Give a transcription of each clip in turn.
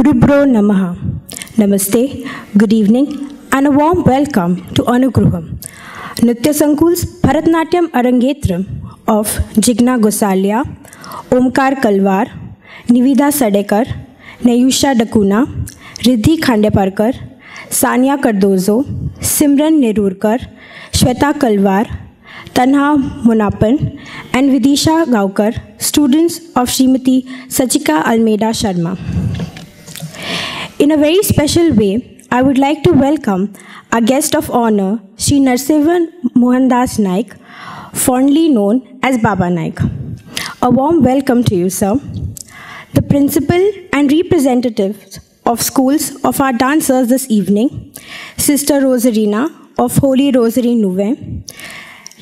Gurubhyo Namaha. Namaste, good evening, and a warm welcome to Anugruham, Nritya Sankul's Bharatnatyam Arangetram of Jigna Gosalia, Omkar Kalwar, Nivida Sadekar, Nayusha Dakuna, Riddhi Khandeparkar, Sania Cardozo, Simran Nerurkar, Shweta Kalwar, Tanha Munapan, and Vidisha Gaukar, students of Srimati Sachika Almeida Sharma. In a very special way, I would like to welcome our guest of honor, Sri Narsevan Mohandas Naik, fondly known as Baba Naik. A warm welcome to you, sir. The principal and representatives of schools of our dancers this evening, Sister Rosarina of Holy Rosary Nuve,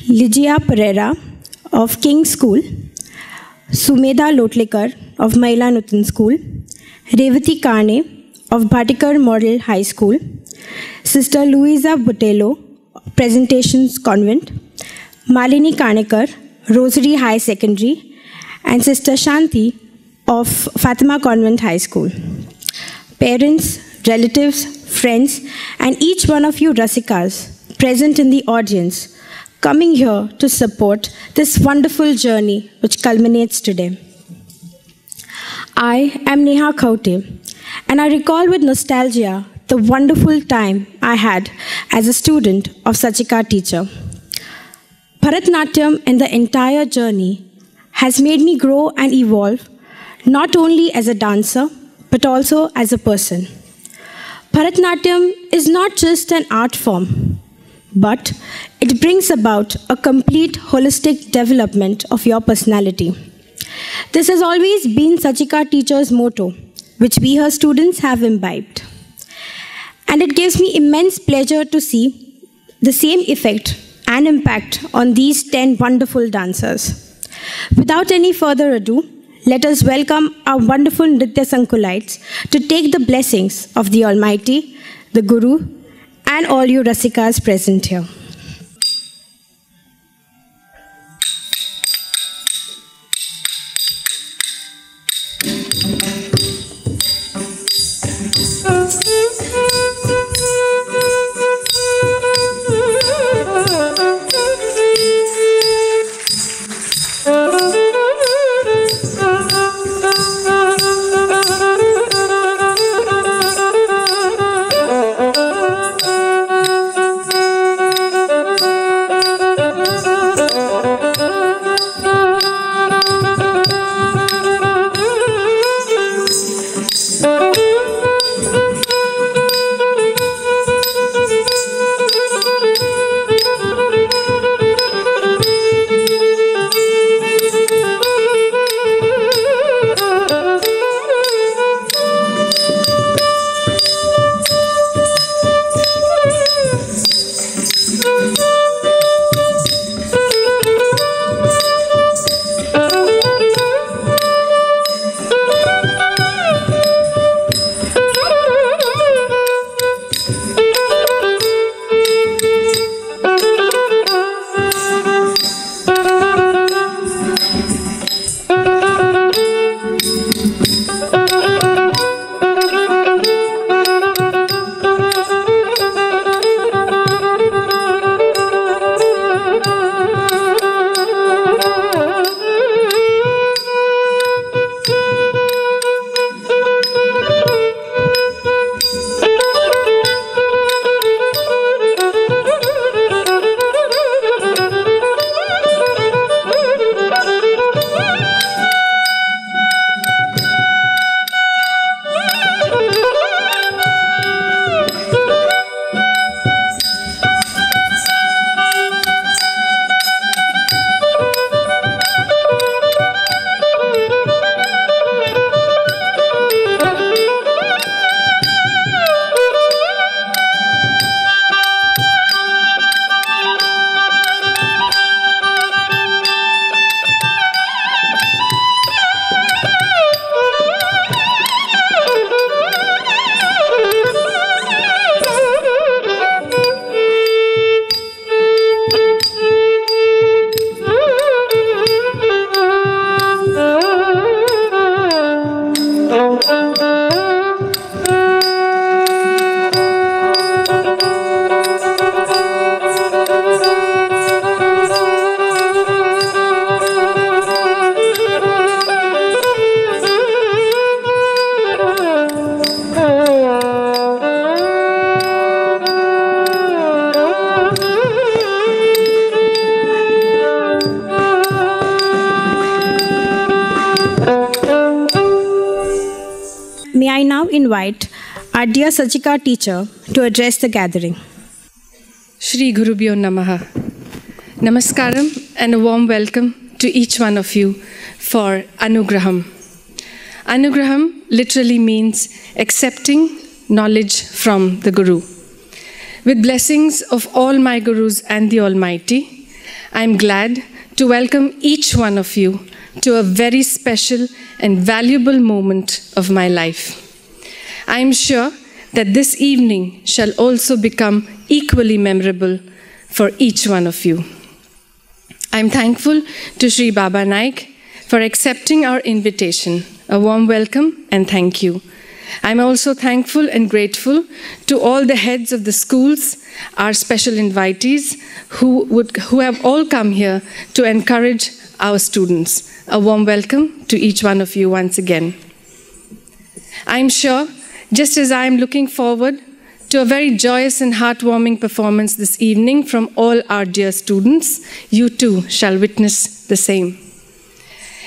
Ligia Pereira of King's School, Sumedha Lotlekar of Mahila Nutan School, Revati Kane of Bhatikar Model High School, Sister Louisa Botello, Presentations Convent, Malini Kanekar, Rosary High Secondary, and Sister Shanti of Fatima Convent High School. Parents, relatives, friends, and each one of you Rasikas present in the audience, coming here to support this wonderful journey which culminates today. I am Neha Khaute, and I recall with nostalgia the wonderful time I had as a student of Sachika teacher. Bharatnatyam and the entire journey has made me grow and evolve, not only as a dancer, but also as a person. Bharatnatyam is not just an art form, but it brings about a complete holistic development of your personality. This has always been Sachika teacher's motto, which we her students have imbibed. And it gives me immense pleasure to see the same effect and impact on these 10 wonderful dancers. Without any further ado, let us welcome our wonderful Nritya Sankulites to take the blessings of the Almighty, the Guru, and all you Rasikas present here. invite our dear Sachika teacher to address the gathering. Shri Gurubhyo Namaha. Namaskaram and a warm welcome to each one of you for Anugraham. Anugraham literally means accepting knowledge from the Guru. With blessings of all my Gurus and the Almighty, I am glad to welcome each one of you to a very special and valuable moment of my life. I am sure that this evening shall also become equally memorable for each one of you. I am thankful to Sri Baba Naik for accepting our invitation. A warm welcome and thank you. I am also thankful and grateful to all the heads of the schools, our special invitees who have all come here to encourage our students. A warm welcome to each one of you once again. I am sure, just as I am looking forward to a very joyous and heartwarming performance this evening from all our dear students, you too shall witness the same.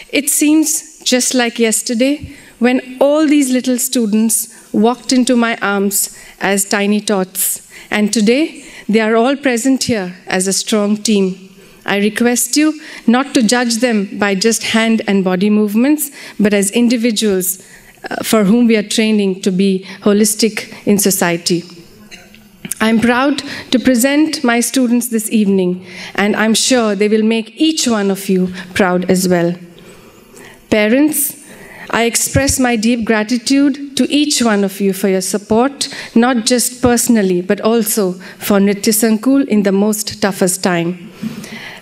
It seems just like yesterday when all these little students walked into my arms as tiny tots, and today they are all present here as a strong team. I request you not to judge them by just hand and body movements, but as individuals for whom we are training to be holistic in society. I'm proud to present my students this evening, and I'm sure they will make each one of you proud as well. Parents, I express my deep gratitude to each one of you for your support, not just personally, but also for Nritya Sankul in the most toughest time.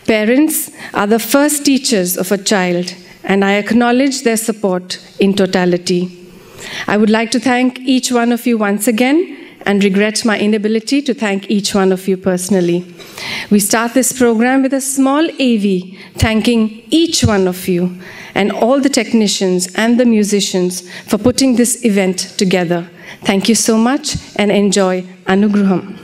Parents are the first teachers of a child, and I acknowledge their support in totality. I would like to thank each one of you once again and regret my inability to thank each one of you personally. We start this program with a small AV thanking each one of you and all the technicians and the musicians for putting this event together. Thank you so much and enjoy Anugraham.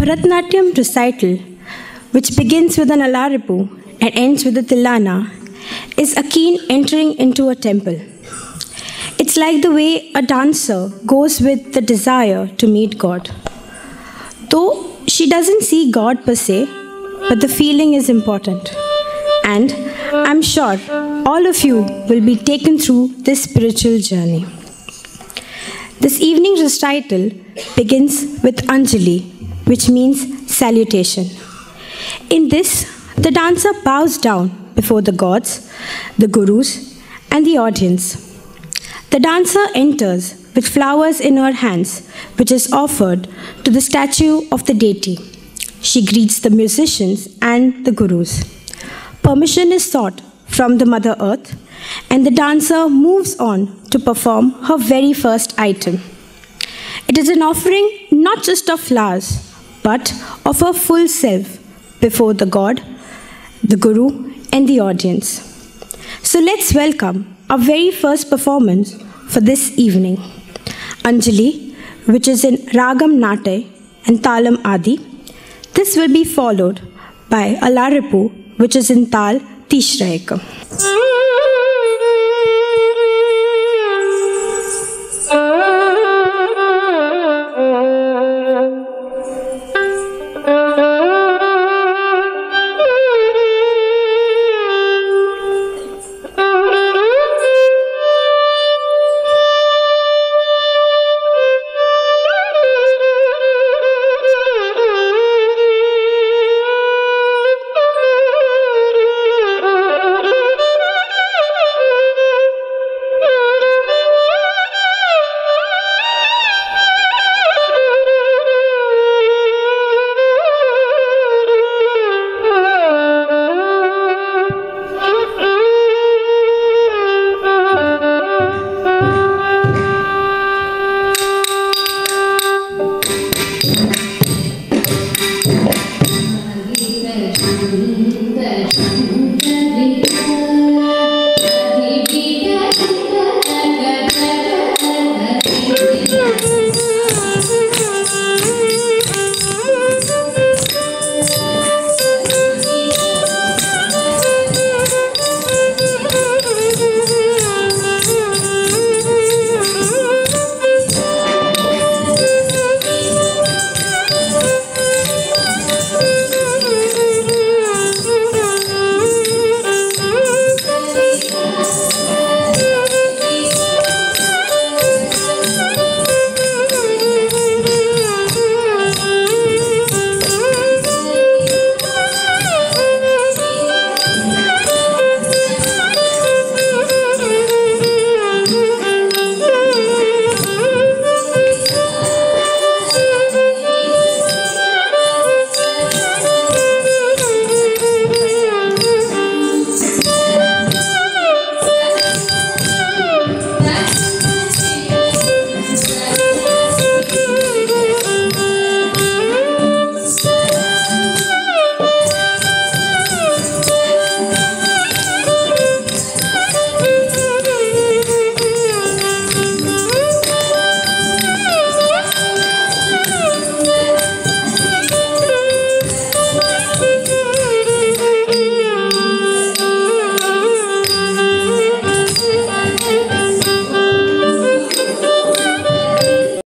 Bharatanatyam recital, which begins with an Alaripu and ends with a Tilana, is akin entering into a temple. It's like the way a dancer goes with the desire to meet God. Though she doesn't see God per se, but the feeling is important. And I'm sure all of you will be taken through this spiritual journey. This evening's recital begins with Anjali, which means salutation. In this, the dancer bows down before the gods, the gurus, and the audience. The dancer enters with flowers in her hands, which is offered to the statue of the deity. She greets the musicians and the gurus. Permission is sought from the Mother Earth, and the dancer moves on to perform her very first item. It is an offering not just of flowers, but of her full self before the God, the Guru, and the audience. So let's welcome our very first performance for this evening, Anjali, which is in Ragam Nate and Talam Adi. This will be followed by Alaripu, which is in Tal Tishrayakam.